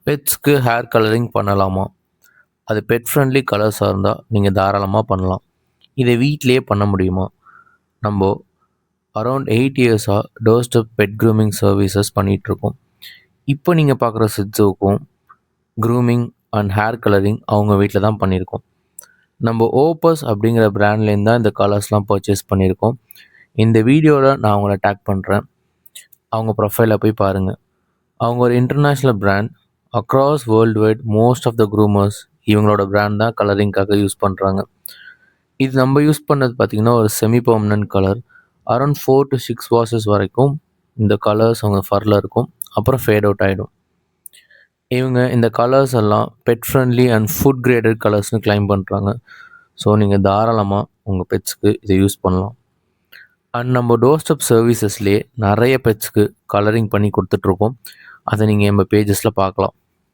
பெட்ஸ்க்கு hair colouring பண்ணலாமா? அது bed friendly கலர்ஸாக இருந்தால் நீங்கள் தாராளமாக பண்ணலாம். இதை வீட்டிலேயே பண்ண முடியுமா? நம்ம அரௌண்ட் 8 இயர்ஸாக door step pet grooming services பண்ணிகிட்ருக்கோம். இப்போ நீங்கள் பார்க்குற சிட்ஸுக்கும் க்ரூமிங் அண்ட் ஹேர் கலரிங் அவங்க வீட்டில் தான் பண்ணியிருக்கோம். நம்ம ஓப்பஸ் அப்படிங்கிற பிராண்ட்லேருந்து தான் இந்த கலர்ஸ்லாம் பர்ச்சேஸ் பண்ணியிருக்கோம். இந்த வீடியோவில் நான் அவங்கள டேக் பண்ணுறேன். அவங்க ப்ரொஃபைலை போய் பாருங்கள். அவங்க ஒரு international brand. Across world wide most of the groomers இவங்களோட பிராண்ட் தான் கலரிங்காக யூஸ் பண்ணுறாங்க. இது நம்ம யூஸ் பண்ணது பார்த்திங்கன்னா ஒரு semi permanent colour. Around 4 to 6 washes வரைக்கும் இந்த கலர்ஸ் அவங்க ஃபரில் இருக்கும். அப்புறம் ஃபேட் அவுட் ஆகிடும். இவங்க இந்த கலர்ஸ் எல்லாம் pet friendly and food graded கலர்ஸ்னு கிளைம் பண்ணுறாங்க. ஸோ நீங்கள் தாராளமாக உங்கள் பெட்ஸ்க்கு இதை யூஸ் பண்ணலாம். அண்ட் நம்ம டோர் ஸ்டெப் சர்வீசஸ்லேயே நிறைய பெட்ஸ்க்கு கலரிங் பண்ணி கொடுத்துட்ருக்கோம். அதை நீங்கள் நம்ம பேஜஸில் பார்க்கலாம்.